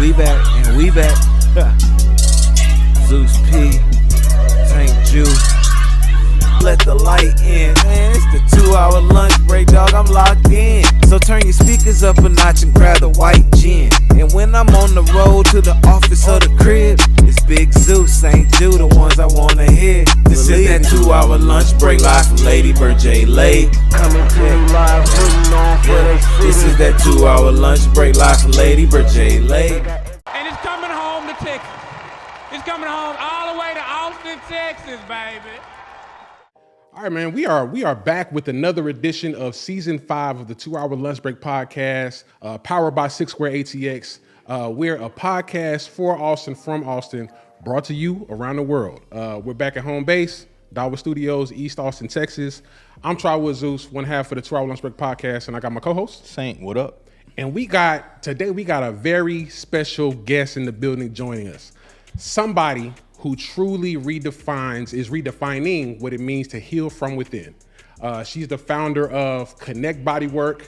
We back and we back. Zeus P, Tank Juice. Let the light in, man. It's the 2-hour lunch break, dog. I'm locked in. So turn your speakers up a notch and grab the white gin. And when I'm on the road to the office or the crib, it's Big Zeus, St. Jude, the ones I wanna hear. This is that 2-hour lunch break live from Lady Bird J. Late. Coming to you live, putting on for the city. This is that 2-hour lunch break live from Lady Bird J. Late. And it's coming home to Texas. It's coming home all the way to Austin, Texas, baby. All right, man, we are back with another edition of season 5 of the 2-hour lunch break podcast, powered by Six Square ATX. We're a podcast for Austin, from Austin, brought to you around the world. We're back at home base, Dollar Studios, East Austin, Texas. I'm Trotwood Zeus, one half of the 2-hour lunch break podcast, and I got my co-host Saint. What up? And today we got a very special guest in the building joining us. Somebody who truly is redefining what it means to heal from within. She's the founder of Konnect Bodywork,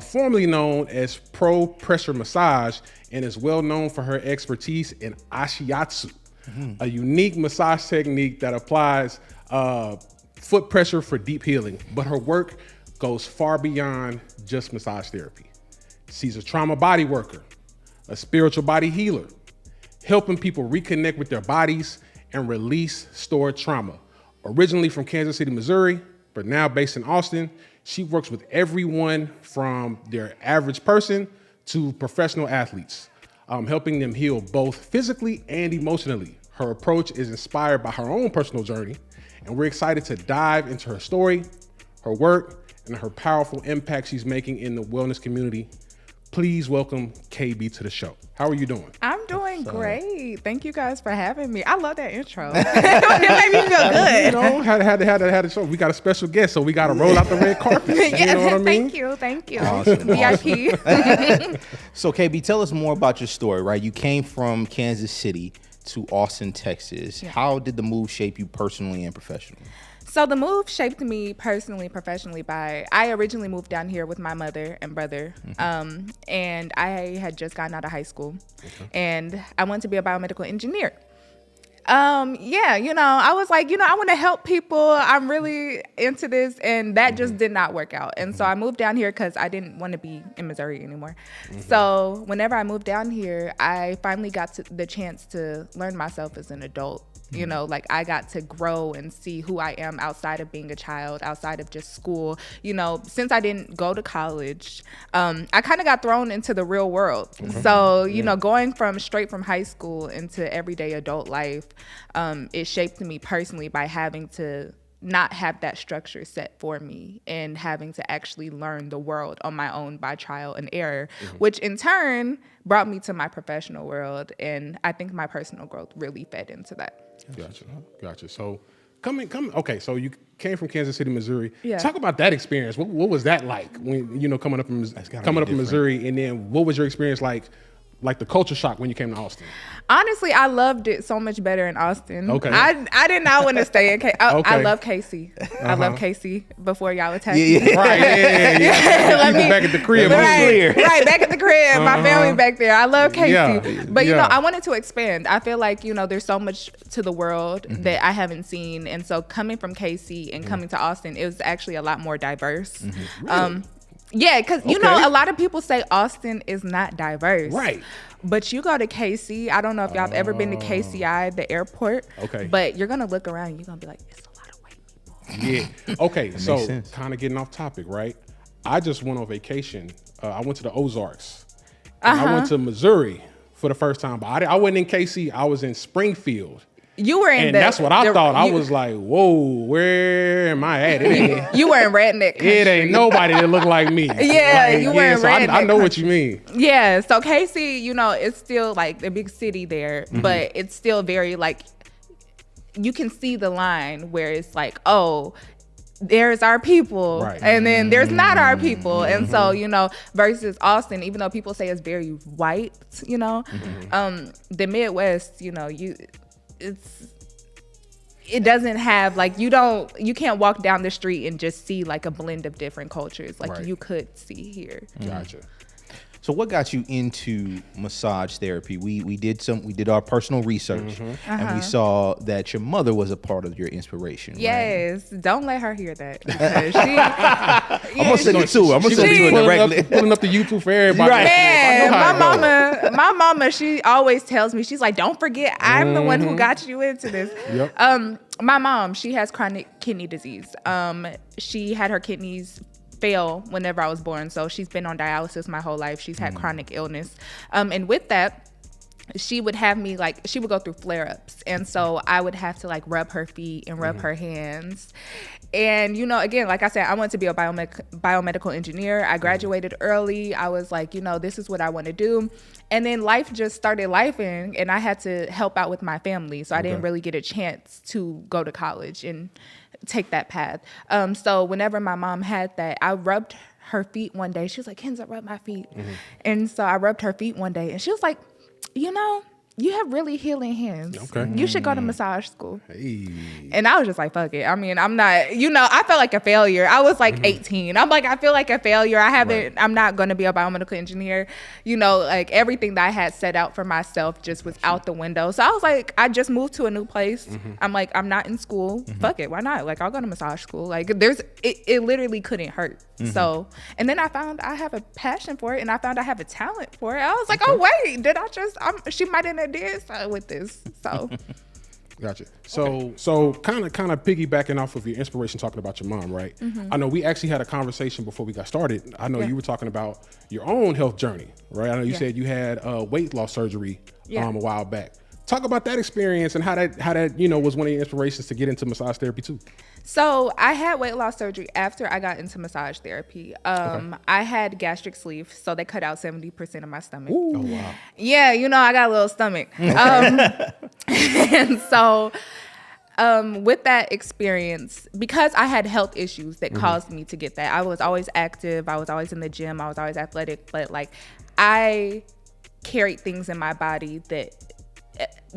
formerly known as Pro Pressure Massage, and is well known for her expertise in Ashiatsu, a unique massage technique that applies foot pressure for deep healing. But her work goes far beyond just massage therapy. She's a trauma body worker, a spiritual body healer, helping people reconnect with their bodies and release stored trauma. Originally from Kansas City, Missouri, but now based in Austin, she works with everyone from their average person to professional athletes, helping them heal both physically and emotionally. Her approach is inspired by her own personal journey, and we're excited to dive into her story, her work, and her powerful impact she's making in the wellness community. Please welcome KB to the show. How are you doing? I'm doing great. Thank you guys for having me. I love that intro. It made me feel good. You know, had a show. We got a special guest, so we got to roll out the red carpet. You know what I mean? Thank you. Awesome. VIP. So KB, tell us more about your story, right? You came from Kansas City to Austin, Texas. Yeah. How did the move shape you personally and professionally? So the move shaped me personally, professionally I originally moved down here with my mother and brother, and I had just gotten out of high school, and I wanted to be a biomedical engineer. I was like, I want to help people. I'm really into this, and that just did not work out. And so I moved down here because I didn't want to be in Missouri anymore. So whenever I moved down here, I finally got the chance to learn myself as an adult. I got to grow and see who I am outside of being a child, outside of just school. Since I didn't go to college, I kind of got thrown into the real world. So, going straight from high school into everyday adult life, it shaped me personally by having to not have that structure set for me and having to actually learn the world on my own by trial and error, which in turn brought me to my professional world. And I think my personal growth really fed into that. Gotcha. So okay, so you came from Kansas City, Missouri. Yeah. Talk about that experience. What was that like when, coming up from Missouri, and then what was your experience like the culture shock when you came to Austin? Honestly, I loved it so much better in Austin. Okay. I did not want to stay in KC. Okay. I love KC. I love KC before y'all attacked me. Right, yeah. People back at the crib. Right, back at the crib. My family back there. I love KC. Yeah. But, I wanted to expand. I feel like, there's so much to the world that I haven't seen. And so coming from KC and coming to Austin, it was actually a lot more diverse. Really? Yeah, because, a lot of people say Austin is not diverse. Right. But you go to KC, I don't know if y'all have ever been to KCI, the airport. Okay. But you're going to look around and you're going to be like, it's a lot of white people. Yeah. Okay, so kind of getting off topic, right? I just went on vacation. I went to the Ozarks. And I went to Missouri for the first time. But I wasn't in KC. I was in Springfield. You were in that's what I thought. I was like, whoa, where am I at? You were in redneck country. It ain't nobody that look like me. Yeah, you were in redneck I know country. what you mean. Yeah, so KC, it's still like a big city there, but it's still very you can see the line where it's like, oh, there's our people, right. And then there's not our people. And so, versus Austin, even though people say it's very white, the Midwest, it doesn't have you can't walk down the street and just see a blend of different cultures like you could see here. Gotcha. So what got you into massage therapy? We did our personal research, and we saw that your mother was a part of your inspiration. Yes, don't let her hear that. Because she, I'm gonna send it to her. I'm gonna send it to her directly. Pulling up the YouTube for everybody. Right. Man, I know how it my mama, she always tells me, she's like, don't forget, I'm the one who got you into this. Yep. My mom, she has chronic kidney disease. She had her kidneys fail whenever I was born, so she's been on dialysis my whole life. She's had chronic illness, and with that, she would have me she would go through flare-ups, and so I would have to rub her feet and rub her hands. And again, like I said, I wanted to be a biomedical engineer. I graduated early. I was like, this is what I want to do. And then life just started lifing, and I had to help out with my family, so I didn't really get a chance to go to college and take that path. So whenever my mom had that, I rubbed her feet one day. She was like, Kinza, rub my feet. And so I rubbed her feet one day, and she was like, you have really healing hands. Okay. You should go to massage school. Hey. And I was just like, fuck it. I mean, I'm not, I felt like a failure. I was like 18. I'm like, I feel like a failure. I'm not going to be a biomedical engineer. Everything that I had set out for myself just was out the window. So I was like, I just moved to a new place. I'm like, I'm not in school. Fuck it. Why not? I'll go to massage school. It literally couldn't hurt. So, and then I found I have a passion for it, and I found I have a talent for it. I was like, oh wait, she might have did something with this. So Gotcha. So kind of piggybacking off of your inspiration, talking about your mom, right? I know we actually had a conversation before we got started. I know you were talking about your own health journey, right? I know you said you had weight loss surgery a while back. Talk about that experience and how that was one of your inspirations to get into massage therapy too. So I had weight loss surgery after I got into massage therapy. I had gastric sleeve, so they cut out 70% of my stomach. Ooh. Oh wow! Yeah, I got a little stomach. And so with that experience, because I had health issues that caused me to get that, I was always active. I was always in the gym. I was always athletic, but I carried things in my body that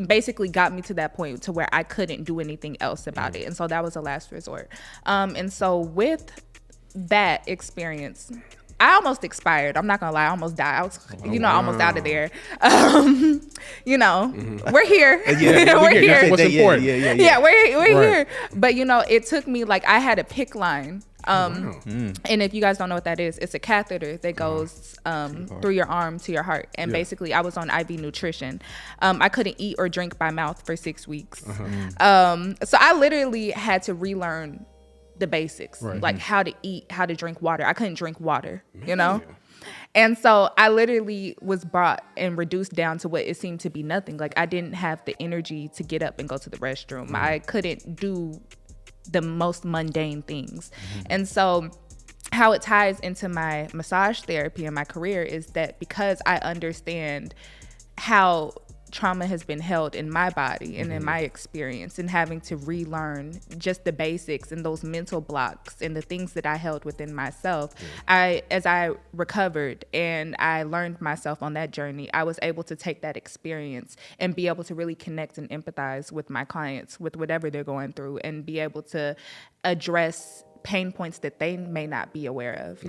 basically got me to that point to where I couldn't do anything else about it. And so that was a last resort. And so with that experience, I almost expired. I'm not gonna lie, I almost died. I was, almost out of there. We're here. We're here. What's important? Yeah, we're here. But it took me I had a PICC line. And if you guys don't know what that is, it's a catheter that goes through your arm to your heart. And basically I was on IV nutrition. I couldn't eat or drink by mouth for 6 weeks. So I literally had to relearn the basics, how to eat, how to drink water. I couldn't drink water, And so I literally was brought and reduced down to what it seemed to be nothing. I didn't have the energy to get up and go to the restroom. I couldn't do the most mundane things. And so how it ties into my massage therapy and my career is that because I understand how trauma has been held in my body and in my experience, and having to relearn just the basics and those mental blocks and the things that I held within myself, as I recovered and I learned myself on that journey, I was able to take that experience and be able to really connect and empathize with my clients with whatever they're going through, and be able to address pain points that they may not be aware of,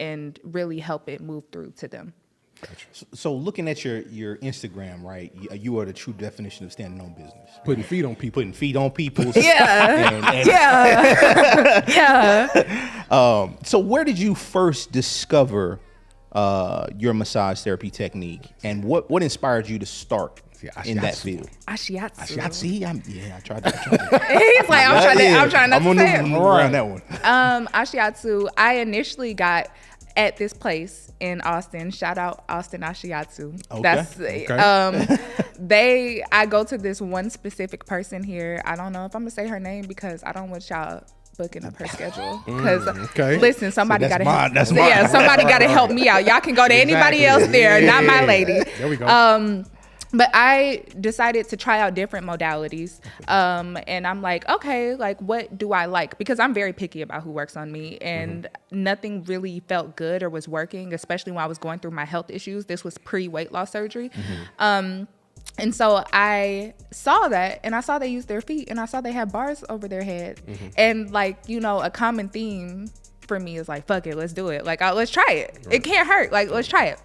and really help it move through to them. Gotcha. So looking at your Instagram, right, you are the true definition of standing on business. Putting feet on people. So where did you first discover your massage therapy technique, and what inspired you to start in that field? Ashiatsu. I tried that. He's like, I'm trying not to say it. Around that one. Ashiatsu, I initially got at this place in Austin. Shout out Austin Ashiatsu. Okay. I go to this one specific person here. I don't know if I'm gonna say her name because I don't want y'all booking up her schedule. Because listen, somebody gotta somebody gotta help me out. Y'all can go to anybody else there, not my lady. There we go. But I decided to try out different modalities. And I'm like, okay, what do I like? Because I'm very picky about who works on me, and nothing really felt good or was working, especially when I was going through my health issues. This was pre-weight loss surgery. And so I saw that, and I saw they used their feet, and I saw they had bars over their head. And a common theme for me is fuck it, let's do it. Let's try it. It can't hurt. Let's try it.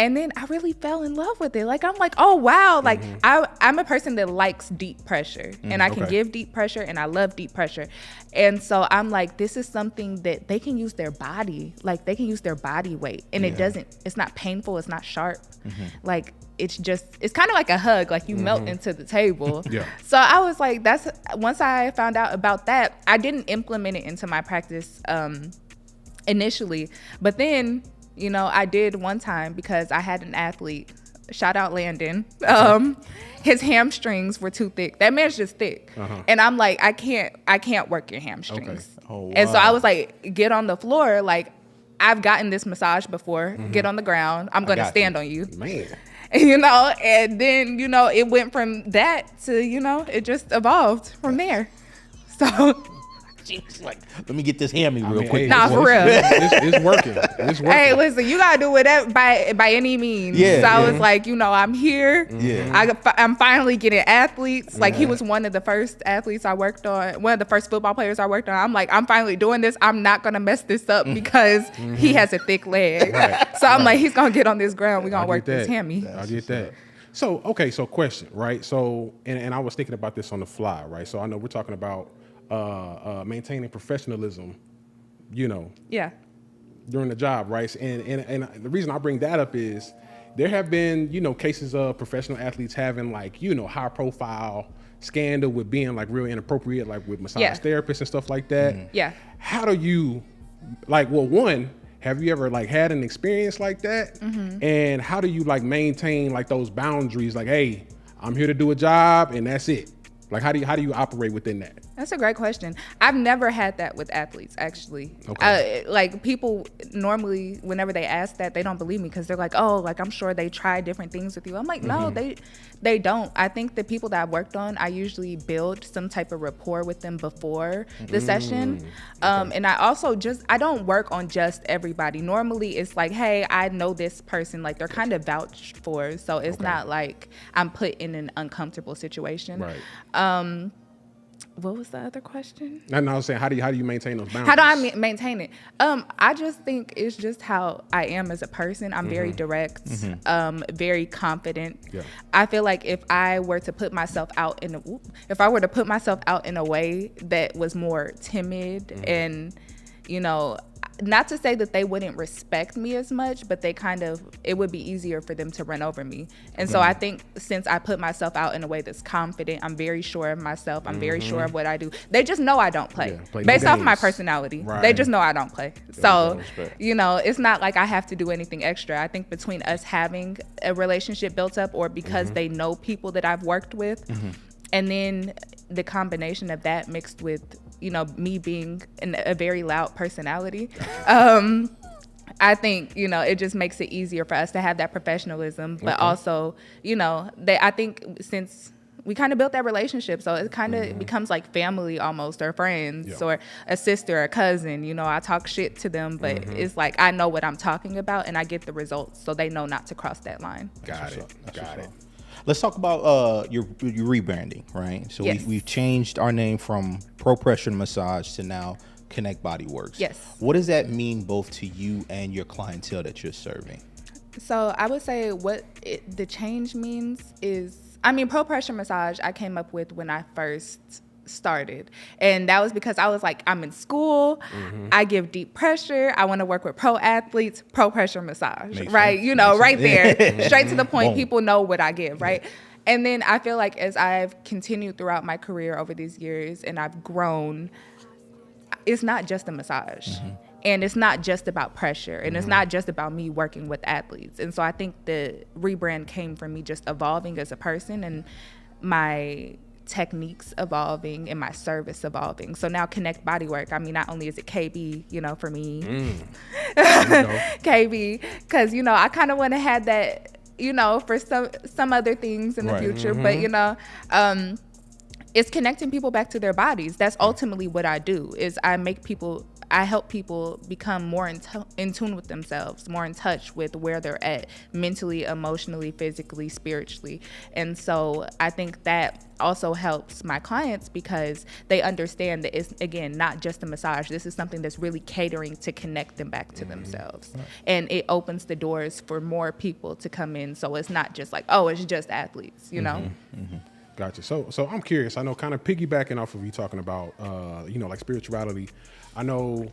And then I really fell in love with it. Like, I'm like, oh, wow. Like, I'm a person that likes deep pressure. And I can give deep pressure, and I love deep pressure. And so I'm like, this is something that they can use their body. Like, they can use their body weight. And it's not painful. It's not sharp. Like, it's kind of like a hug. Like, you melt into the table. So I was like, once I found out about that, I didn't implement it into my practice initially. But then, I did one time because I had an athlete, shout out Landon. His hamstrings were too thick. That man's just thick. And I'm like, I can't work your hamstrings. And so I was like, get on the floor. Like, I've gotten this massage before. Get on the ground. I'm going to stand on you. Man. And then, it went from that to, it just evolved from there. So She's like, let me get this hammy real quick. Nah, for real. It's working. It's working. Hey, listen, you gotta do whatever by any means. So I was like, I'm here. I'm finally getting athletes. Like, he was one of the first athletes I worked on, one of the first football players I worked on. I'm like, I'm finally doing this. I'm not gonna mess this up because he has a thick leg. So I'm like, he's gonna get on this ground. We're gonna work this hammy. I get that. So question, right? So and I was thinking about this on the fly, right? So I know we're talking about maintaining professionalism, during the job, right? And the reason I bring that up is there have been, cases of professional athletes having high profile scandal with being real inappropriate, like with massage therapists and stuff like that. How do you, one, have you ever had an experience like that? And how do you maintain those boundaries? Like, hey, I'm here to do a job and that's it. Like, how do you operate within that? That's a great question. I've never had that with athletes, actually. People normally, whenever they ask that, they don't believe me because they're like, oh, I'm sure they try different things with you. I'm like, no, they don't. I think the people that I've worked on, I usually build some type of rapport with them before the session. And I also I don't work on just everybody. Normally, it's like, hey, I know this person. Like, they're kind of vouched for. So it's not like I'm put in an uncomfortable situation. Right. What was the other question? I was saying, how do you maintain those boundaries? How do I maintain it? I just think it's just how I am as a person. I'm very direct, very confident. I feel like if I were to put myself out in a way that was more timid and, not to say that they wouldn't respect me as much, but it would be easier for them to run over me. And so I think since I put myself out in a way that's confident, I'm very sure of myself, I'm very sure of what I do. They just know I don't play. Based off my personality. Right. They just know I don't play. So, it's not like I have to do anything extra. I think between us having a relationship built up or because they know people that I've worked with, and then the combination of that mixed with me being a very loud personality, I think, it just makes it easier for us to have that professionalism, but also, I think since we kind of built that relationship, so it kind of becomes like family almost, or friends, or a sister or a cousin. I talk shit to them, but it's like I know what I'm talking about and I get the results, so they know not to cross that line. Got it. Let's talk about your rebranding, right? So we've changed our name from Pro Pressure Massage to now Konnect Bodywork. Yes. What does that mean both to you and your clientele that you're serving? So I would say the change means is, Pro Pressure Massage I came up with when I first started, and that was because I was like, I'm in school, I give deep pressure, I want to work with pro athletes, Pro Pressure Massage. Makes right sense. Right there, straight to the point. People know what I give, right? And then I feel like as I've continued throughout my career over these years and I've grown, it's not just a massage, and it's not just about pressure, and it's not just about me working with athletes. And so I think the rebrand came from me just evolving as a person and my techniques evolving and my service evolving. So now Konnect Bodywork, not only is it KB, for me, KB, because, I kind of want to have that, for some other things in the future, but, it's connecting people back to their bodies. That's ultimately what I do, is I make people I help people become more in tune with themselves, more in touch with where they're at mentally, emotionally, physically, spiritually. And so I think that also helps my clients because they understand that it's, again, not just a massage. This is something that's really catering to connect them back to themselves. Right. And it opens the doors for more people to come in. So it's not just like, oh, it's just athletes, you know? Gotcha. So I'm curious. I know, kind of piggybacking off of you talking about, like spirituality. I know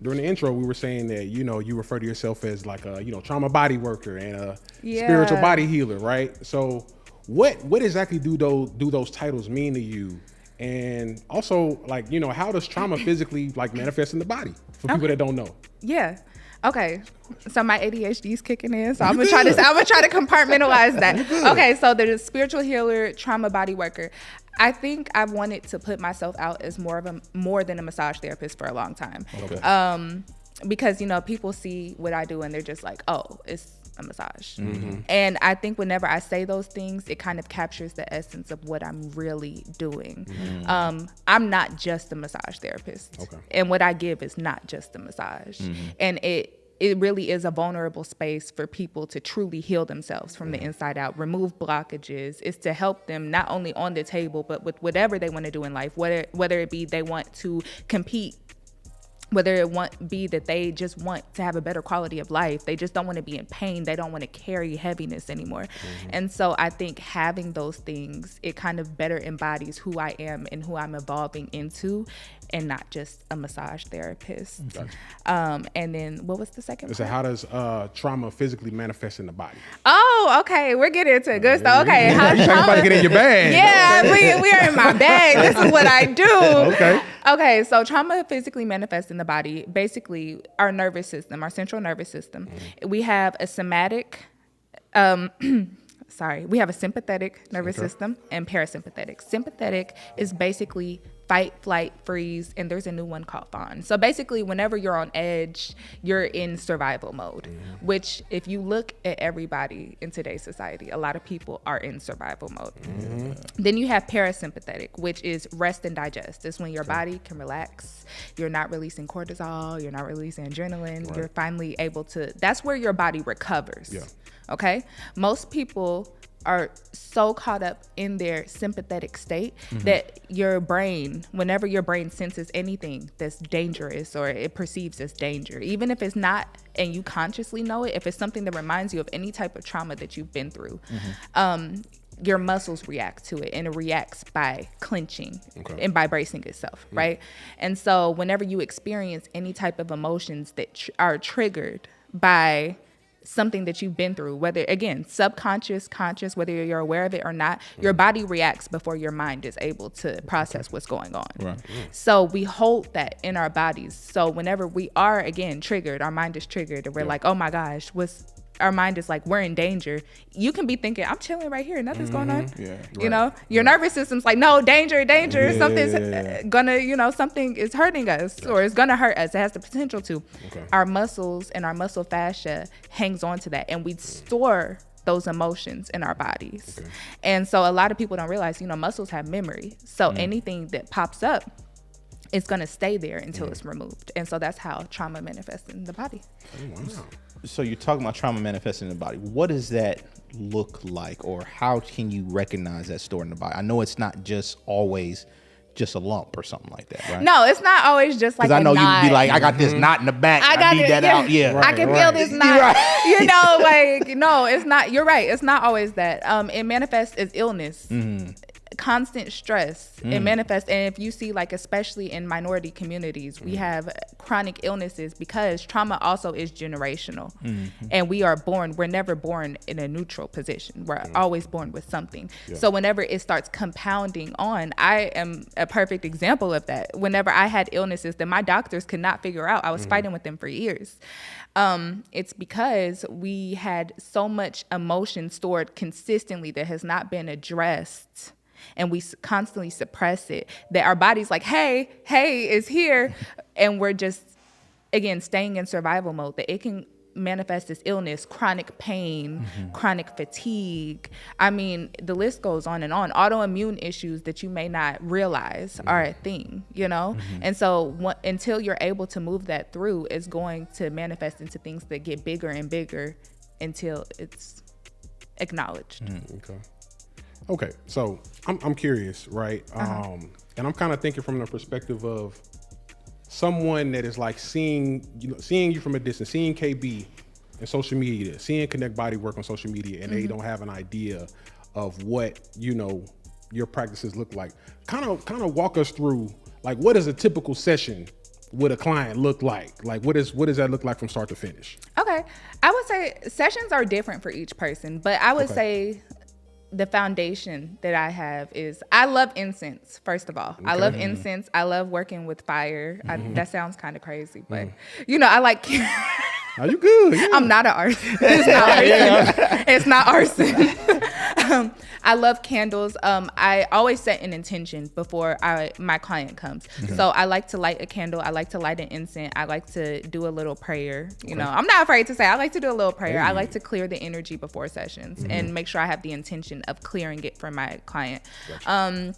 during the intro we were saying that you refer to yourself as like a trauma body worker and a spiritual body healer, right? So what exactly do those titles mean to you? And also, like, how does trauma physically like manifest in the body for people that don't know? Yeah. Okay, so my ADHD is kicking in, so I'm gonna try to compartmentalize that. Okay, so the spiritual healer, trauma body worker. I think I wanted to put myself out as more than a massage therapist for a long time. Okay. Because people see what I do and they're just like, oh, it's a massage. And I think whenever I say those things, it kind of captures the essence of what I'm really doing. I'm not just a massage therapist. Okay. And what I give is not just a massage. And it really is a vulnerable space for people to truly heal themselves from the inside out, remove blockages. It's to help them not only on the table, but with whatever they want to do in life, whether it be they want to compete, whether it be that they just want to have a better quality of life. They just don't want to be in pain. They don't want to carry heaviness anymore. And so I think having those things, it kind of better embodies who I am and who I'm evolving into, and not just a massage therapist. Gotcha. And then what was the second part? So how does trauma physically manifest in the body? Oh, okay. We're getting into good stuff. Okay. How you trying to get in your bag? Yeah, we are in my bag. This is what I do. Okay, so trauma physically manifests in the body. Basically, our nervous system, our central nervous system. We have a somatic, we have a sympathetic nervous system and parasympathetic. Sympathetic is basically fight, flight, freeze, and there's a new one called fawn. So basically, whenever you're on edge, you're in survival mode, which if you look at everybody in today's society, a lot of people are in survival mode. Then you have parasympathetic, which is rest and digest. It's when your body can relax. You're not releasing cortisol. You're not releasing adrenaline. Right. You're finally able to, that's where your body recovers. Yeah. Okay? Most people are so caught up in their sympathetic state that your brain, whenever your brain senses anything that's dangerous or it perceives as danger, even if it's not and you consciously know it, if it's something that reminds you of any type of trauma that you've been through, your muscles react to it, and it reacts by clenching and by bracing itself, right? And so whenever you experience any type of emotions that are triggered by something that you've been through, whether, again, subconscious, conscious, whether you're aware of it or not, your body reacts before your mind is able to process what's going on. Right. So we hold that in our bodies. So whenever we are, again, triggered, our mind is triggered, and we're like, oh my gosh, our mind is like, we're in danger. You can be thinking, I'm chilling right here, nothing's going on. You know, your nervous system's like, no, danger, something's gonna, something is hurting us or it's gonna hurt us. It has the potential to. Our muscles and our muscle fascia hangs on to that, and we store those emotions in our bodies. And so a lot of people don't realize, muscles have memory. So anything that pops up, it's gonna stay there until it's removed. And so that's how trauma manifests in the body. Wow. So you're talking about trauma manifesting in the body. What does that look like, or how can you recognize that stored in the body? I know it's not just always just a lump or something like that, right? No, it's not always just like a knot. Because I know you'd be like, I got this knot in the back. I need that out. Yeah, I can feel this knot. No, it's not. You're right. It's not always that. It manifests as illness. Constant stress. It manifests, and if you see, like, especially in minority communities, we have chronic illnesses because trauma also is generational. And we're never born in a neutral position. We're always born with something. So whenever it starts compounding on, I am a perfect example of that. Whenever I had illnesses that my doctors could not figure out, I was fighting with them for years. It's because we had so much emotion stored consistently that has not been addressed, and we constantly suppress it, that our body's like, hey, it's here. And we're just, again, staying in survival mode, that it can manifest as illness, chronic pain, chronic fatigue. I mean, the list goes on and on. Autoimmune issues that you may not realize are a thing, you know? And so until you're able to move that through, it's going to manifest into things that get bigger and bigger until it's acknowledged. Okay, so I'm curious, right? And I'm kind of thinking from the perspective of someone that is like seeing you from a distance, seeing KB in social media, seeing Konnect Bodywork on social media, and they don't have an idea of what, you know, your practices look like. Kind of walk us through, like, what does a typical session with a client look like? Like, what does that look like from start to finish? Okay, I would say sessions are different for each person, but I would say the foundation that I have is I love incense, first of all. I love incense. I love working with fire. That sounds kind of crazy, but you know, I like... Are you good? Yeah. I'm not an arson. It's not arson. It's not arson. I love candles. I always set an intention before my client comes. So I like to light a candle. I like to light an incense. I like to do a little prayer. You know, I'm not afraid to say I like to do a little prayer. I like to clear the energy before sessions and make sure I have the intention of clearing it for my client. Gotcha.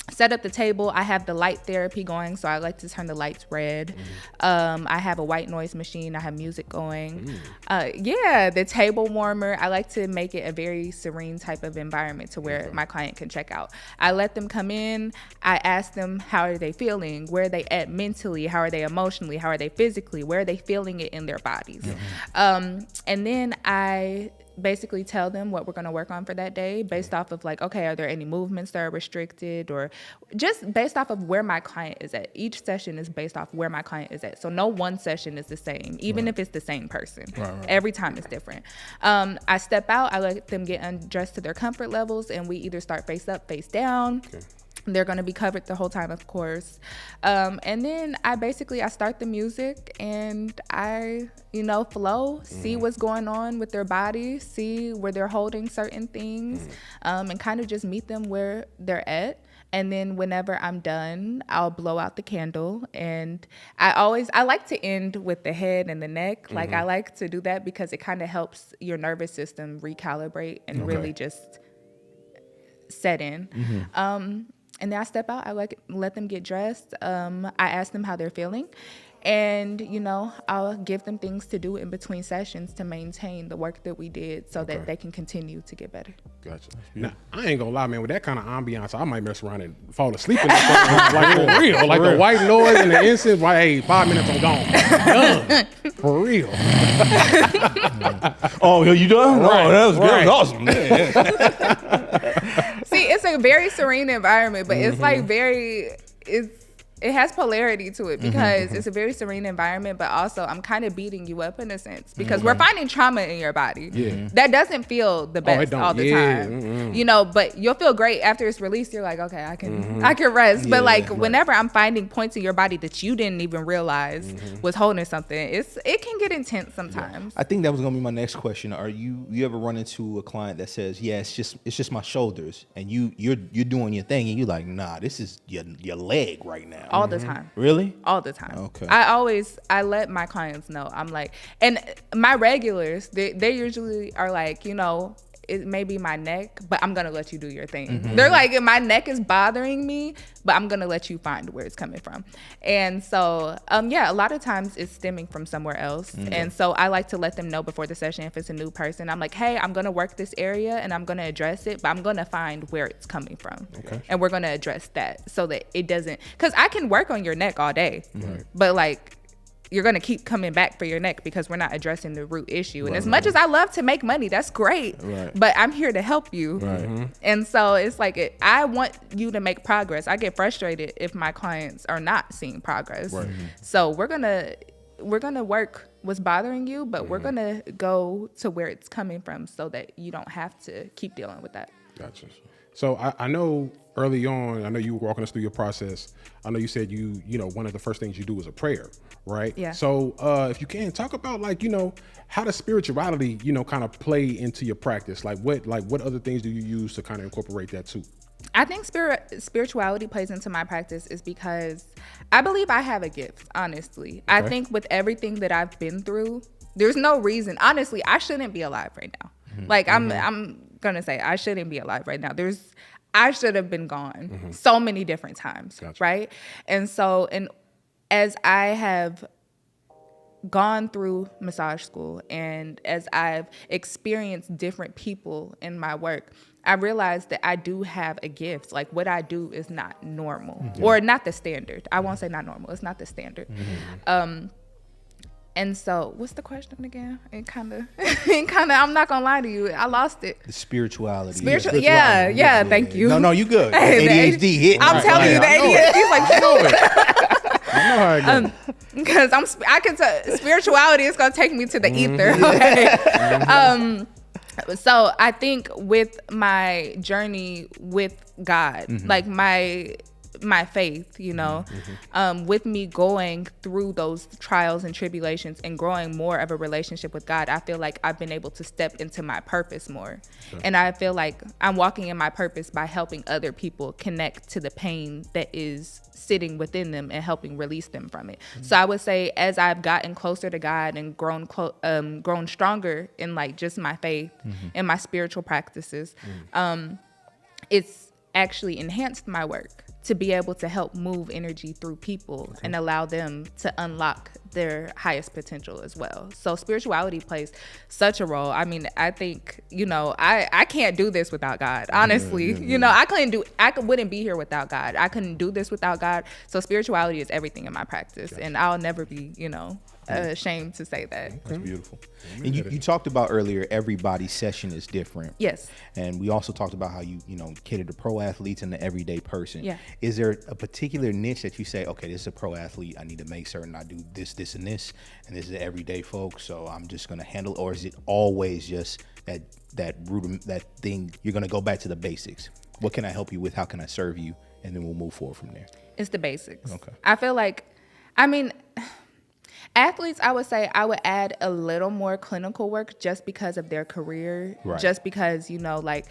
Set up the table. I have the light therapy going, so I like to turn the lights red. I have a white noise machine. I have music going. The table warmer. I like to make it a very serene type of environment to where my client can check out. I let them come in. I ask them, how are they feeling? Where are they at mentally? How are they emotionally? How are they physically? Where are they feeling it in their bodies? And then I basically tell them what we're going to work on for that day based off of like, okay, are there any movements that are restricted, or just based off of where my client is at. Each session is based off where my client is at. So no one session is the same, even if it's the same person. Every time it's different. I step out, I let them get undressed to their comfort levels, and we either start face up, face down. They're going to be covered the whole time, of course. And then I start the music and I, flow, see what's going on with their body, see where they're holding certain things, and kind of just meet them where they're at. And then whenever I'm done, I'll blow out the candle. And I like to end with the head and the neck. Like, I like to do that because it kind of helps your nervous system recalibrate and really just set in. And then I step out, let them get dressed. I ask them how they're feeling. And, I'll give them things to do in between sessions to maintain the work that we did so that they can continue to get better. Gotcha. Now, I ain't gonna lie, man, with that kind of ambiance, I might mess around and fall asleep in that like for real. Like the white noise and the incense, like, hey, 5 minutes, I'm gone. Done. For real. Oh, you done? Right. Oh, that was awesome. See, it's a very serene environment, but it's like it has polarity to it because it's a very serene environment, but also I'm kind of beating you up in a sense because we're finding trauma in your body. That doesn't feel the best all the time. But you'll feel great after it's released. You're like, okay, I can rest. But whenever I'm finding points in your body that you didn't even realize was holding something, it can get intense sometimes. I think that was gonna be my next question. Are you ever run into a client that says, yeah, it's just my shoulders, and you're doing your thing, and you're like, nah, this is your leg right now. All the time. Really? All the time. Okay. I let my clients know. I'm like, and my regulars, they usually are like, it may be my neck, but I'm gonna let you do your thing. They're like, my neck is bothering me, but I'm gonna let you find where it's coming from. And so, a lot of times it's stemming from somewhere else. And so I like to let them know before the session if it's a new person. I'm like, hey, I'm gonna work this area and I'm gonna address it, but I'm gonna find where it's coming from. Okay. And we're gonna address that so that it doesn't, because I can work on your neck all day, but you're going to keep coming back for your neck because we're not addressing the root issue. And as much as I love to make money, that's great, but I'm here to help you. And so it's like, I want you to make progress. I get frustrated if my clients are not seeing progress. So we're going to work what's bothering you, but we're going to go to where it's coming from so that you don't have to keep dealing with that. Gotcha. So I know early on, I know you were walking us through your process. I know you said one of the first things you do is a prayer, right? Yeah. So if you can talk about how does spirituality, kind of play into your practice? What other things do you use to kind of incorporate that too? I think spirituality plays into my practice is because I believe I have a gift, honestly. Okay. I think with everything that I've been through, There's no reason. Honestly, I shouldn't be alive right now. Like I'm gonna say I shouldn't be alive right now. I should have been gone so many different times, right? And so, as I have gone through massage school and as I've experienced different people in my work, I realized that I do have a gift. Like what I do is not normal or not the standard. I won't say not normal. It's not the standard. And so, what's the question again? It kind of, I'm not gonna lie to you, I lost it. The spirituality. Yeah. Thank you. No, you good. Hey, ADHD hitting. I'm telling you, the ADHD like. I know how it goes. Because I can tell spirituality is gonna take me to the ether. Okay. So I think with my journey with God, like my faith, you know, with me going through those trials and tribulations and growing more of a relationship with God, I feel like I've been able to step into my purpose more. And I feel like I'm walking in my purpose by helping other people connect to the pain that is sitting within them and helping release them from it. So I would say as I've gotten closer to God and grown stronger in like just my faith and my spiritual practices, it's actually enhanced my work to be able to help move energy through people and allow them to unlock their highest potential as well. So spirituality plays such a role. I mean, I think, you know, I can't do this without God, honestly. You know, I wouldn't be here without God. I couldn't do this without God. So spirituality is everything in my practice. And I'll never be, you know, ashamed to say that. That's beautiful. And you talked about earlier, everybody's session is different. Yes. And we also talked about how you cater to pro athletes and the everyday person. Yeah. Is there a particular niche that you say, okay, this is a pro athlete, I need to make certain I do this, and this is the everyday folks, so I'm just gonna handle, or is it always just that thing, you're gonna go back to the basics? What can I help you with? How can I serve you? And then we'll move forward from there. It's the basics. Okay. I feel like, athletes, I would say I would add a little more clinical work just because of their career, just because, you know, like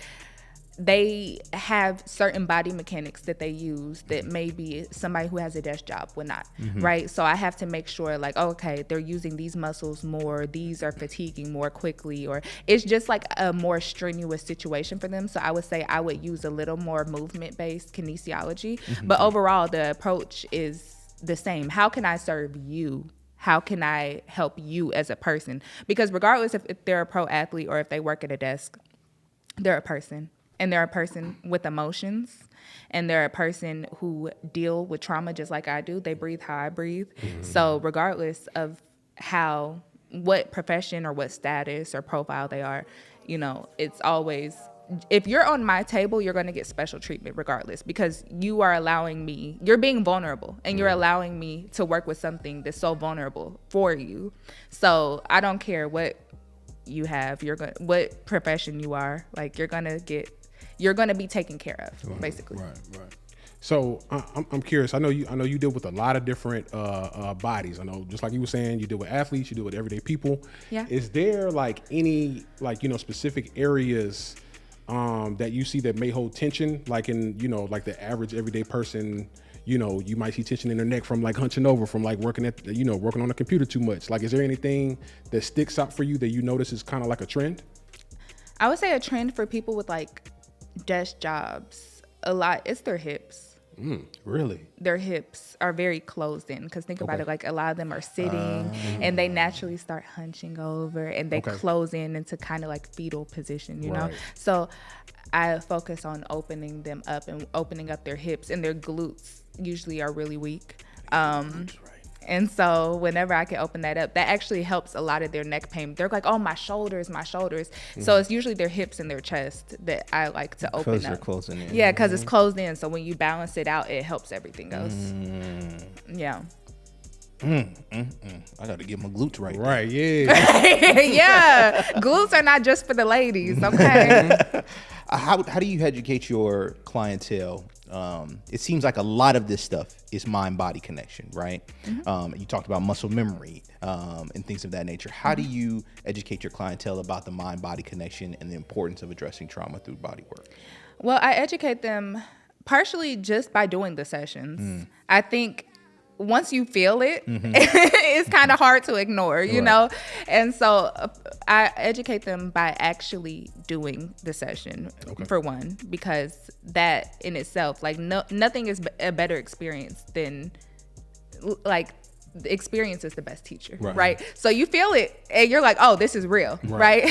they have certain body mechanics that they use that maybe somebody who has a desk job would not, right? So I have to make sure like, okay, they're using these muscles more, these are fatiguing more quickly, or it's just like a more strenuous situation for them. So I would say I would use a little more movement-based kinesiology, but overall the approach is the same. How can I serve you? How can I help you as a person? Because regardless if they're a pro athlete or if they work at a desk, they're a person. And they're a person with emotions. And they're a person who deal with trauma just like I do. They breathe how I breathe. So regardless of what profession or what status or profile they are, you know, it's always, if you're on my table, you're going to get special treatment regardless, because you are allowing me, you're being vulnerable and you're allowing me to work with something that's so vulnerable for you. So I don't care what you have, what profession you are, like you're going to be taken care of, basically. Right. So I'm curious. I know you deal with a lot of different bodies. I know, just like you were saying, you deal with athletes, you deal with everyday people. Yeah. Is there like any specific areas that you see that may hold tension, like in like the average everyday person? You might see tension in their neck from like hunching over, from like working on the computer too much. Like, is there anything that sticks out for you that you notice is kind of like a trend? I would say a trend for people with like desk jobs, a lot, it's their hips. Really? Their hips are very closed in, because think about it, like a lot of them are sitting and they naturally start hunching over and they close in into kind of like fetal position, you know? So I focus on opening them up and opening up their hips, and their glutes usually are really weak. And so whenever I can open that up, that actually helps a lot of their neck pain. They're like, oh, my shoulders. So it's usually their hips and their chest that I like to open up. Because they're closing in. Yeah, because it's closed in. So when you balance it out, it helps everything else. Yeah. I got to get my glutes right. Right, yeah. Yeah. Glutes are not just for the ladies, okay? How do you educate your clientele? It seems like a lot of this stuff is mind-body connection, right? You talked about muscle memory and things of that nature. How do you educate your clientele about the mind-body connection and the importance of addressing trauma through body work? Well, I educate them partially just by doing the sessions. I think once you feel it, it's kind of hard to ignore, you know? And so I educate them by actually doing the session, for one, because that in itself, like nothing is a better experience than like, the experience is the best teacher, right? So you feel it and you're like, oh, this is real, right?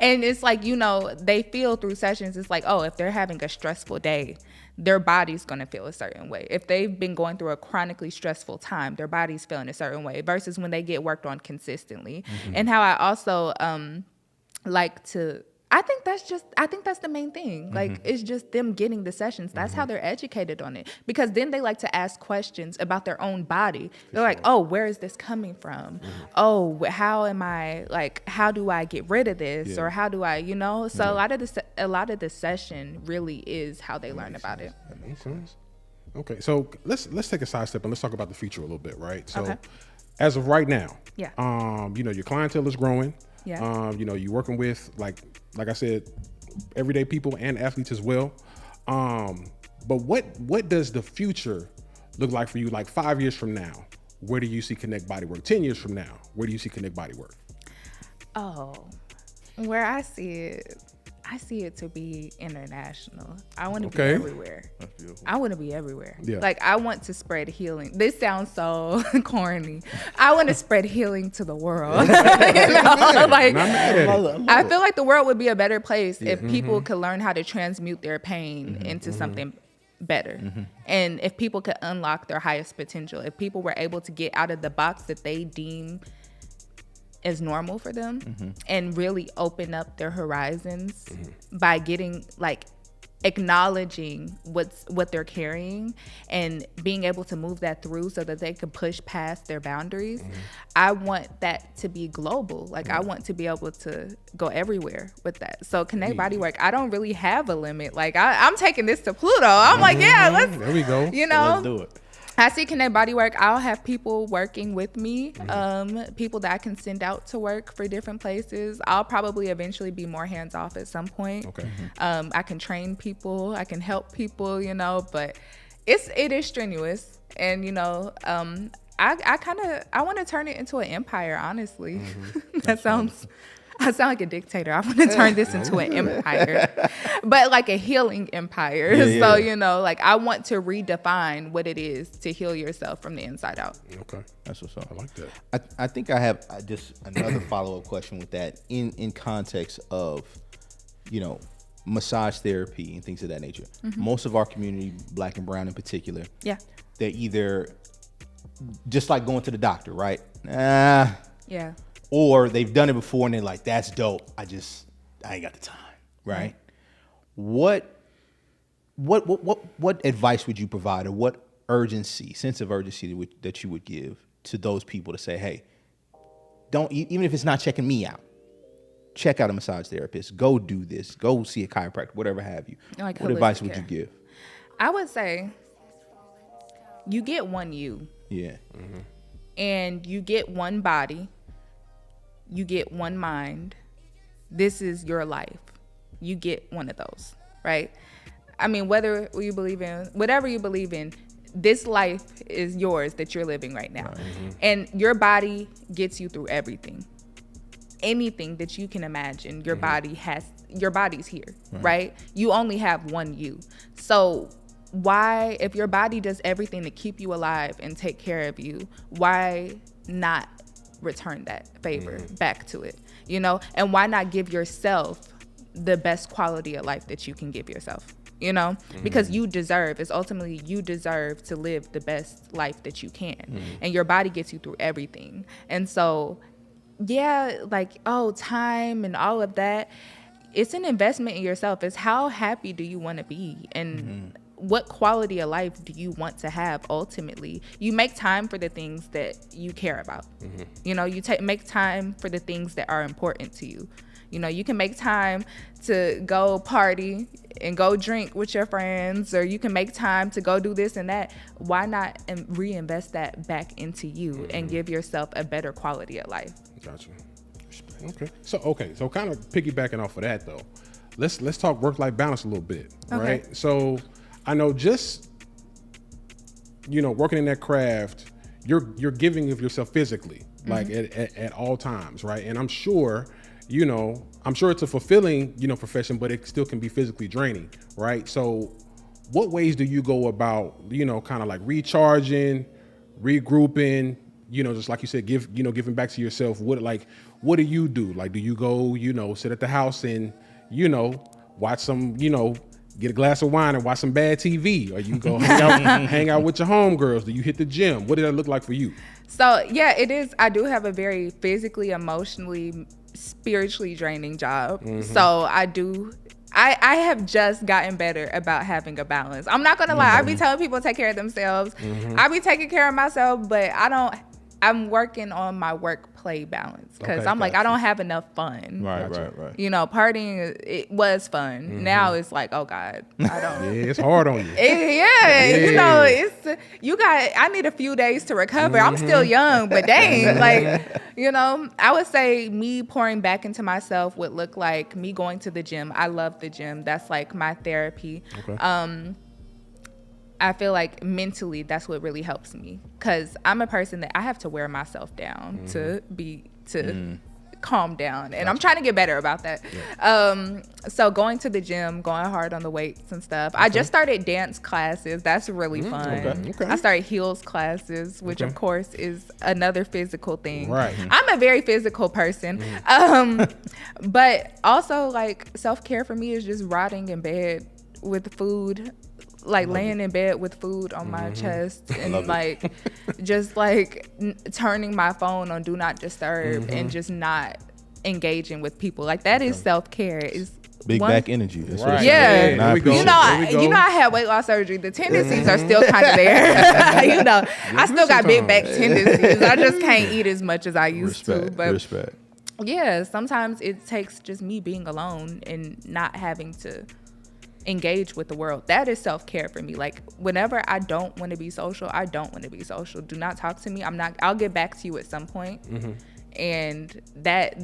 And it's like, you know, they feel through sessions, it's like, oh, if they're having a stressful day, their body's gonna feel a certain way. If they've been going through a chronically stressful time, their body's feeling a certain way versus when they get worked on consistently. And how I also like to, I think that's the main thing. Like, it's just them getting the sessions. That's how they're educated on it. Because then they like to ask questions about their own body. They're like, oh, where is this coming from? Oh, how am I, like, how do I get rid of this? Or how do I, you know? So a lot of the session really is how they learn about it. That makes sense. Okay, so let's take a side step and let's talk about the future a little bit, right? So as of right now, you know, your clientele is growing. You know, you're working with, like I said, everyday people and athletes as well. But what does the future look like for you? Like 5 years from now, where do you see Konnect Bodywork? 10 years from now, where do you see Konnect Bodywork? Oh, where I see it to be international. I want to be everywhere. That's beautiful. I want to be everywhere. Yeah. Like, I want to spread healing. This sounds so corny. I want to spread healing to the world. You know? Like, I feel like the world would be a better place if people could learn how to transmute their pain into something better. And if people could unlock their highest potential, if people were able to get out of the box that they deem is normal for them and really open up their horizons by getting, like, acknowledging what they're carrying and being able to move that through so that they can push past their boundaries. I want that to be global. Like, I want to be able to go everywhere with that. So Konnect Bodywork, I don't really have a limit. Like, I'm taking this to Pluto. I'm like, there we go. You know, let's do it. I see Konnect Bodywork. I'll have people working with me, people that I can send out to work for different places. I'll probably eventually be more hands off at some point. I can train people, I can help people, you know, but it is strenuous. And, you know, I want to turn it into an empire, honestly. I sound like a dictator. I want to turn this into an empire, but like a healing empire. So, you know, like, I want to redefine what it is to heal yourself from the inside out. Okay. That's what's up. I like that. I think I have just another follow-up question with that in context of, you know, massage therapy and things of that nature. Most of our community, Black and brown in particular, they're either just like going to the doctor, right? Or they've done it before and they're like, that's dope. I ain't got the time, right? What advice would you provide, or what sense of urgency that you would give to those people to say, hey, don't, even if it's not checking me out, check out a massage therapist, go do this, go see a chiropractor, whatever have you. Like, what advice would you give? I would say you get one you. And you get one body. You get one mind. This is your life. You get one of those, right? I mean, whatever you believe in, this life is yours that you're living right now. And your body gets you through everything. Anything that you can imagine, your body's here, right? You only have one you. So why, if your body does everything to keep you alive and take care of you, why not return that favor back to it, you know? And why not give yourself the best quality of life that you can give yourself, you know? Because you deserve to live the best life that you can. And your body gets you through everything. And so, like, time and all of that, it's an investment in yourself. It's how happy do you want to be? And what quality of life do you want to have ultimately? You make time for the things that you care about. You know, you make time for the things that are important to you. You know, you can make time to go party and go drink with your friends, or you can make time to go do this and that. Why not reinvest that back into you and give yourself a better quality of life? Gotcha. Okay. So kind of piggybacking off of that though, let's talk work-life balance a little bit, right? So I know just working in that craft, you're giving of yourself physically, like at all times, right? And I'm sure it's a fulfilling, profession, but it still can be physically draining, right? So what ways do you go about, kind of like recharging, regrouping, just like you said, giving back to yourself? What do you do? Like, do you go, sit at the house and, watch some, get a glass of wine and watch some bad TV? Or you go hang out with your homegirls? Do you hit the gym? What did that look like for you? So yeah, it is. I do have a very physically, emotionally, spiritually draining job. So I have just gotten better about having a balance. I'm not gonna lie. I be telling people to take care of themselves. I be taking care of myself, but I'm working on my work-play balance because I'm like, I don't have enough fun. Right. Partying, it was fun. Now it's like, oh God, I don't. Yeah, it's hard on you. I need a few days to recover. I'm still young, but dang, I would say me pouring back into myself would look like me going to the gym. I love the gym. That's like my therapy. Okay. I feel like mentally that's what really helps me because I'm a person that I have to wear myself down to calm down, and I'm trying to get better about that. Yeah. So going to the gym, going hard on the weights and stuff. I just started dance classes. That's really fun. Okay. I started heels classes, which of course is another physical thing. Right. I'm a very physical person. But also like self-care for me is just rotting in bed with food. Like laying in bed with food on my chest and turning my phone on do not disturb and just not engaging with people. Like that is self-care. It's big back energy. That's right. Yeah. I had weight loss surgery. The tendencies are still kind of there. I still got big back tendencies. I just can't eat as much as I used to. But respect. Yeah, sometimes it takes just me being alone and not having to engage with the world. That is self-care for me. Like whenever I don't want to be social, I don't want to be social. Do not talk to me. I'll get back to you at some point. And that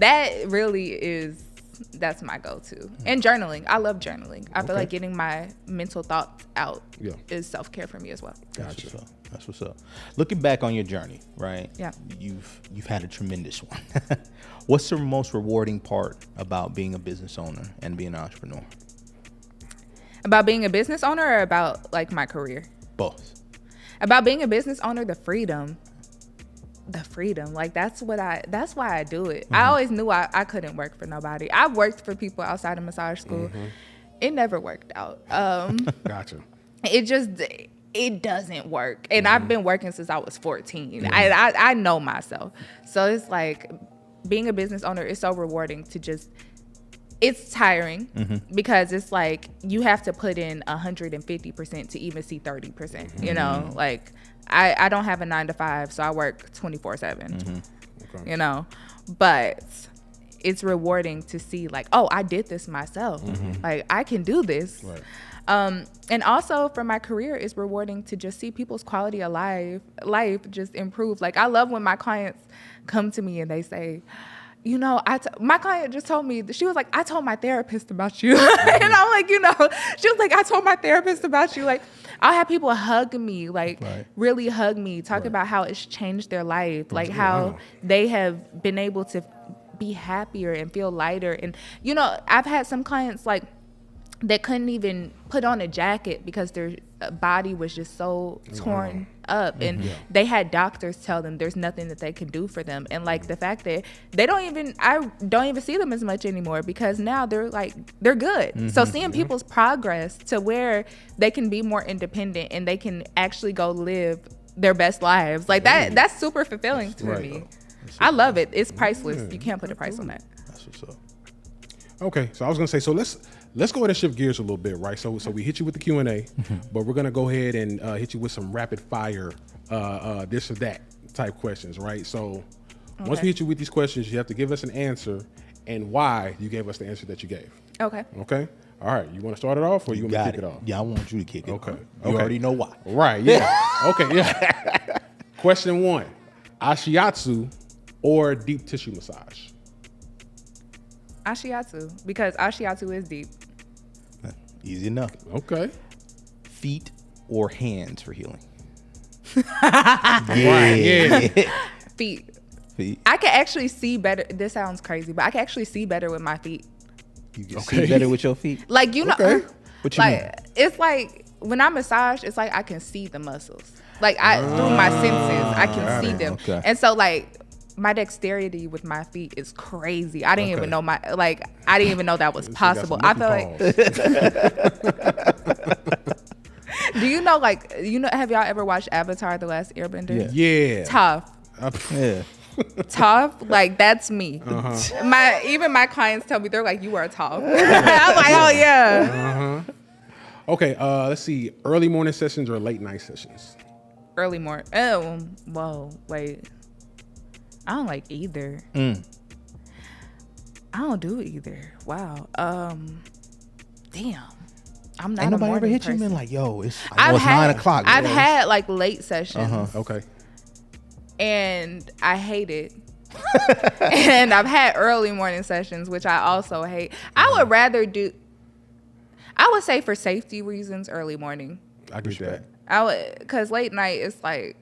really is, that's my go-to. And journaling. I love journaling. I feel like getting my mental thoughts out is self-care for me as well. Gotcha. That's what's up. Looking back on your journey, right? Yeah. You've had a tremendous one. What's the most rewarding part about being a business owner and being an entrepreneur? About being a business owner or about like my career? Both. About being a business owner, the freedom. Like that's why I do it. I always knew I couldn't work for nobody. I've worked for people outside of massage school. It never worked out. Gotcha. It doesn't work. And I've been working since I was 14. I know myself. So it's like being a business owner is so rewarding to just, it's tiring because it's like you have to put in 150% to even see 30%. Like I don't have a 9-to-5, so I work 24/7. But it's rewarding to see like, oh, I did this myself. Like I can do this. Right. And also for my career, it's rewarding to just see people's quality of life just improve. Like I love when my clients come to me and they say, my client just told me, she was like, I told my therapist about you. And I'm like, she was like, I told my therapist about you. Like, I'll have people hug me, like really hug me, talk about how it's changed their life, like how they have been able to be happier and feel lighter. And, I've had some clients like that couldn't even put on a jacket because their body was just so torn up, and they had doctors tell them there's nothing that they can do for them. And like the fact that I don't even see them as much anymore because now they're good. So seeing people's progress to where they can be more independent and they can actually go live their best lives, like that's super fulfilling to me. I love it. It's priceless. You can't put a price on that. That's what's up. Okay, so I was gonna say, so let's go ahead and shift gears a little bit, right? So we hit you with the Q&A, but we're gonna go ahead and hit you with some rapid fire, this or that type questions, right? So once we hit you with these questions, you have to give us an answer and why you gave us the answer that you gave. Okay. Okay. All right. You want to start it off, or you want me to kick it off? Yeah, I want you to kick it. Okay. You already know why. Right. Yeah. Okay. Yeah. Question 1: Ashiatsu or deep tissue massage? Ashiatsu, because Ashiatsu is deep. Easy enough. Okay. Feet or hands for healing? Yeah. Feet. Feet. I can actually see better. This sounds crazy, but I can actually see better with my feet. You can see better with your feet. Like, you know, What you mean? it's like when I massage, it's like I can see the muscles. Like through my senses, I can see them. Okay. And so like my dexterity with my feet is crazy. I didn't even know I didn't even know that was possible. I feel like do you know have y'all ever watched Avatar: The Last Airbender? Yeah. Tough. Yeah. Tough, like that's me. Even my clients tell me, they're like, you are tough. I'm like, oh yeah. Okay, let's see. Early morning sessions or late night sessions? Early morning. Oh, whoa, wait. I don't like either. I don't do either. Wow. Damn. I'm not Ain't a nobody ever morning hit you person. and been like, yo, it's 9 o'clock. I've had like late sessions. Okay. And I hate it. And I've had early morning sessions, which I also hate. I would rather I would say for safety reasons, early morning. I get that. I would, because late night, it's like,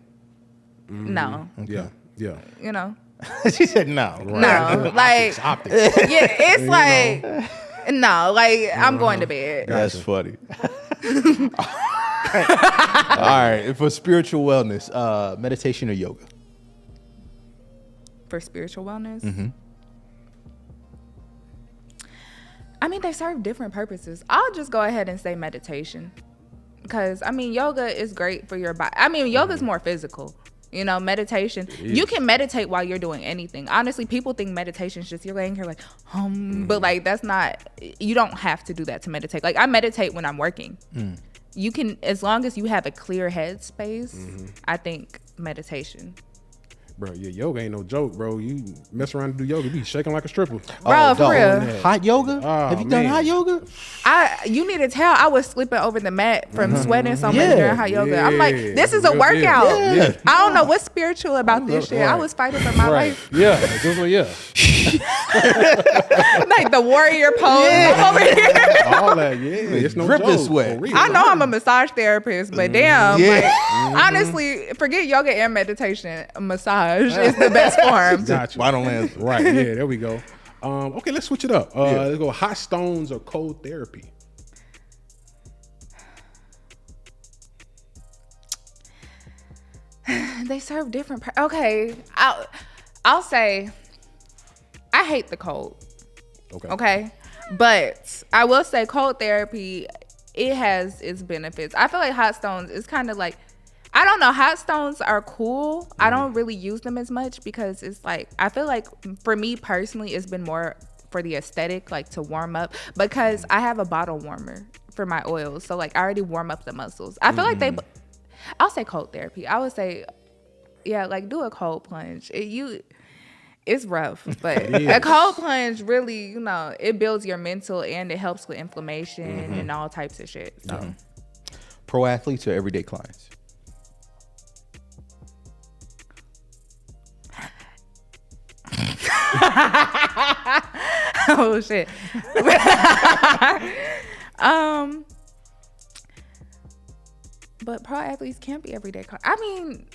no. Yeah. You know? She said no. No. Like, Optics. yeah, it's like, no, like, I'm going to bed. That's funny. All right. For spiritual wellness, meditation or yoga? For spiritual wellness? I mean, they serve different purposes. I'll just go ahead and say meditation. Because, I mean, yoga is great for your body. I mean, yoga is more physical. You know, meditation. You can meditate while you're doing anything. Honestly, people think meditation is just you're laying here like, but like that's not, you don't have to do that to meditate. Like I meditate when I'm working. You can, as long as you have a clear head space, I think meditation. Bro, yeah, yoga ain't no joke, bro. You mess around and do yoga, you be shaking like a stripper. Bro, for real. Hot yoga? Have you done hot yoga? You need to tell I was sleeping over the mat from sweating so much during hot yoga. I'm like, this is a Real workout. deal. Yeah. I don't know what's spiritual about this shit. I Right. was fighting for my life. Yeah, just like, yeah. Like the warrior pose. I'm over here. All that, yeah. It's no Dripping joke. sweat. For real. I know I'm a massage therapist, but damn, like, honestly, forget yoga and meditation. Massage is the best form. Got you. I don't answer. Right, yeah, there we go. Okay, let's switch it up. Let's go hot stones or cold therapy. They serve different. Okay, I'll say I hate the cold. Okay, but I will say cold therapy, it has its benefits. I feel like hot stones is kind of like, I don't know, hot stones are cool. I don't really use them as much because it's like, I feel like for me personally, it's been more for the aesthetic, like to warm up, because I have a bottle warmer for my oils. So like I already warm up the muscles. I feel like I'll say cold therapy. I would say, yeah, like do a cold plunge. It's rough, but a cold plunge really, you know, it builds your mental and it helps with inflammation and all types of shit. So, Pro athletes or everyday clients? oh shit. But pro athletes can't be everyday clients. I mean,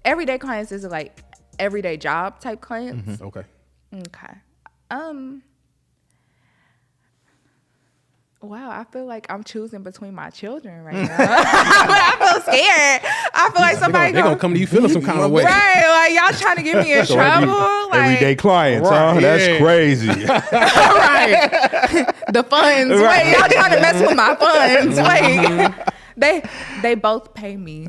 everyday clients is like everyday job type clients. Okay. Okay. Wow, I feel like I'm choosing between my children right now. I feel scared. I feel like somebody They're gonna come to you feeling some kind of way. right, like y'all trying to get me in trouble. Like, Everyday clients, Right, huh? That's yeah. crazy. right. The funds. Wait, y'all trying to mess with my funds. Wait. They both pay me.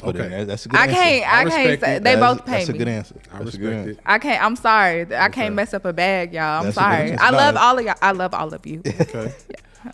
Okay. That's a good I answer. can't respect say it. they both pay That's a me. good answer. I That's a good respect answer. it. I can't. I'm sorry. I can't mess up a bag, y'all. I'm That's a sorry. good I love answer. all of y'all. I love all of you. Okay.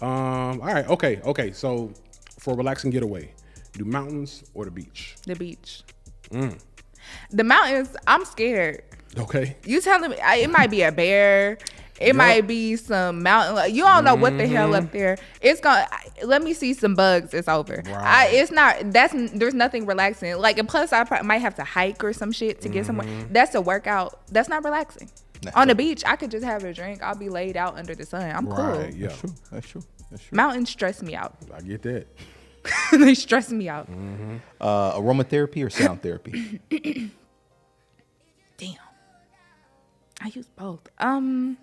All right. Okay. So for a relaxing getaway, do mountains or the beach? The beach. The mountains. I'm scared. Okay. You telling me it might be a bear? It might be some mountain. Like, you don't know what the hell up there. It's gonna. Let me see some bugs. It's over. Right. It's not. There's nothing relaxing. Like, and plus I might have to hike or some shit to get somewhere. That's a workout. That's not relaxing. On the beach, I could just have a drink. I'll be laid out under the sun. I'm cool. Right. Yeah. That's true. Mountains stress me out. I get that. They stress me out. Aromatherapy or sound therapy? Damn. I use both. I'm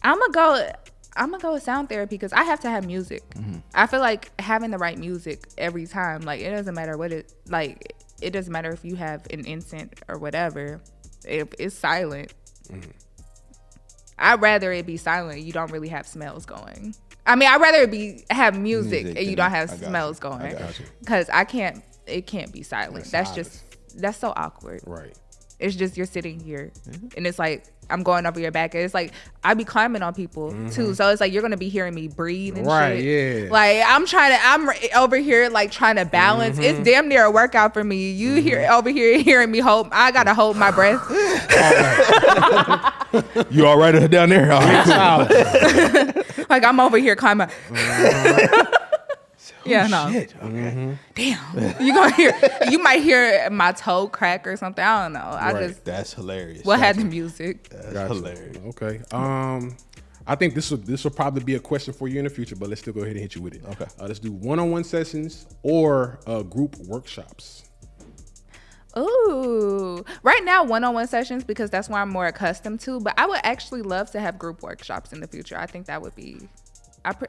gonna go with sound therapy because I have to have music. I feel like having the right music every time, like it doesn't matter what it like. It doesn't matter if you have an incense or whatever. If it's silent, I'd rather it be silent. You don't really have smells going. I mean, I'd rather it have music and you don't have smells going. Because it can't be silent. That's so awkward. Right. It's just you're sitting here and it's like I'm going over your back. And it's like I be climbing on people too. So it's like you're gonna be hearing me breathe and right, shit. Yeah. Like I'm over here like trying to balance. It's damn near a workout for me. You over here hearing me hold. I gotta hold my breath. You all right down there? All right. Like I'm over here climbing. Yeah, no. Shit. Okay. Damn. You might hear my toe crack or something. I don't know. That's hilarious. What had the music? That's hilarious. Okay. I think this will probably be a question for you in the future, but let's still go ahead and hit you with it. Okay. Let's do one-on-one sessions or group workshops. Ooh. Right now, one-on-one sessions because that's what I'm more accustomed to. But I would actually love to have group workshops in the future. I think that would be.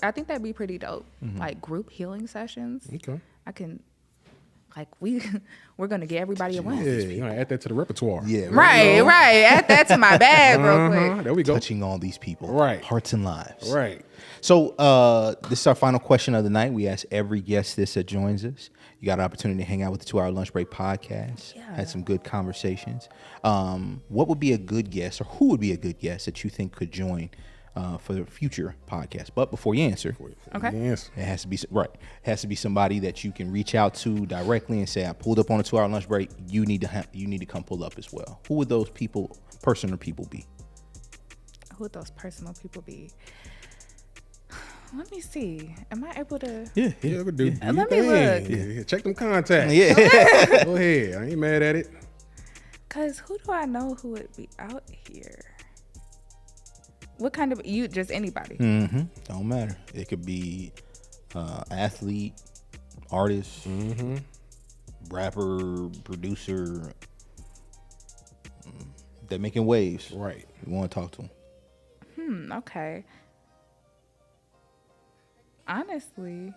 I think that'd be pretty dope. Like group healing sessions. Okay. I can, like we're gonna get everybody at once. Yeah, you know, add that to the repertoire. Yeah. Right. Add that to my bag real quick. There we go. Touching all these people. Right. Hearts and lives. Right. So this is our final question of the night. We ask every guest this that joins us. You got an opportunity to hang out with the 2 Hour Lunch Break podcast. Yeah. Had some good conversations. What would be a good guest, or who would be a good guest that you think could join for the future podcast? But before you answer, Okay. Yes. it has to be right. It has to be somebody that you can reach out to directly and say, "I pulled up on a 2 Hour Lunch Break. You need to come pull up as well." Who would those people, person or people, be? Who would those personal people be? Let me see. Am I able to? Yeah. Yeah, we do. Let me look. Yeah. Check them contacts. Yeah. Go ahead. I ain't mad at it. Cause who do I know who would be out here? What kind of just anybody? Don't matter. It could be athlete, artist, rapper, producer. They're making waves. Right. You want to talk to them. Okay. Honestly,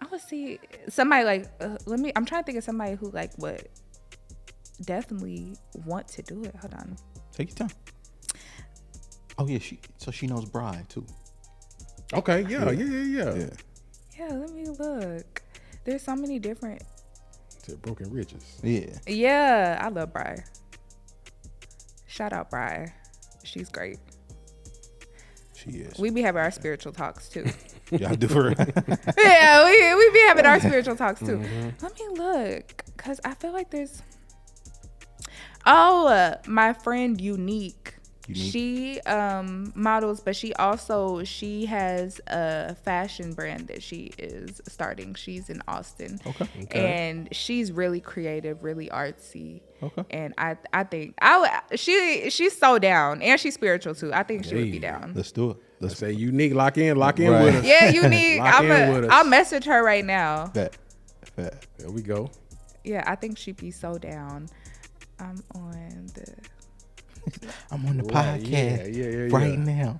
I would see somebody like I'm trying to think of somebody who like would definitely want to do it. Hold on. Take your time. Oh yeah, she knows Bride too. Okay. Yeah. Yeah, let me look. There's so many different. To Broken Ridges. Yeah. Yeah, I love Bri. Shout out Bri. She's great. She is. We be having our spiritual talks too. Y'all do her. Yeah, we be having our spiritual talks too. Let me look, cause I feel like there's. Oh, my friend Unique. She models, but she has a fashion brand that she is starting. She's in Austin. Okay. And she's really creative, really artsy. Okay. And I think she's so down, and she's spiritual too. I think she would be down. Let's do it. Let's say Unique. Lock in Right. with us. Yeah, Unique. Lock in with us. I'll message her right now. Bet. There we go. Yeah, I think she'd be so down. I'm on the podcast right now.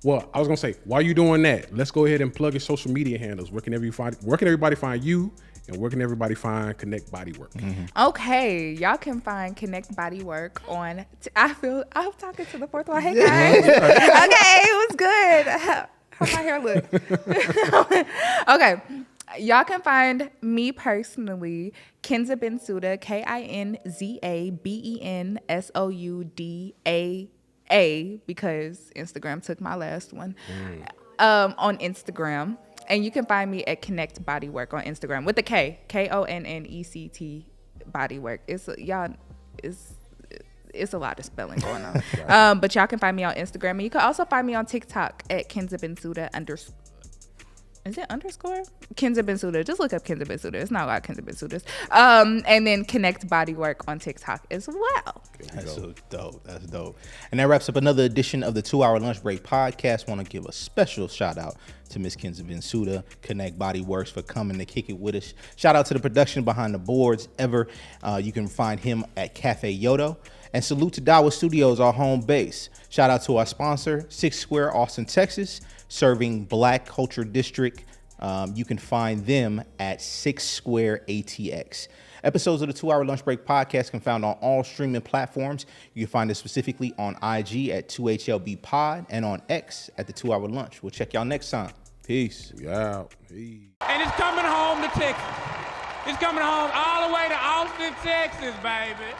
Well, I was gonna say, while you're doing that, let's go ahead and plug your social media handles. Where can everybody find you, and where can everybody find Konnect Bodywork? Okay, y'all can find Konnect Bodywork on. I'm talking to the fourth one. Hey guys. Okay, it was good. How my hair look? Okay. Y'all can find me personally, Kinza Bensouda, KinzaBensouda, because Instagram took my last one, on Instagram. And you can find me at Konnect Bodywork on Instagram with the K, KONNECT Bodywork. It's a lot of spelling going on. But y'all can find me on Instagram. And you can also find me on TikTok at Kinza Bensouda _ Is it underscore? Kinza Bensouda. Just look up Kinza Bensouda. It's not a lot of Kinza Bensoudas. And then Konnect Bodywork on TikTok as well. That's so dope. That's dope. And that wraps up another edition of the 2 Hour Lunch Break podcast. Want to give a special shout out to Miss Kinza Bensouda, Konnect Bodyworks, for coming to kick it with us. Shout out to the production behind the boards, Ever. You can find him at Cafe Yodo. And salute to Dawa Studios, our home base. Shout out to our sponsor, Six Square, Austin, Texas, serving Black Culture District. You can find them at Six Square ATX. Episodes of the 2 Hour Lunch Break podcast can be found on all streaming platforms. You can find us specifically on IG at 2HLB Pod and on X at the 2 Hour Lunch. We'll check y'all next time. Peace. We out. Peace. And it's coming home to Texas. It's coming home all the way to Austin, Texas, baby.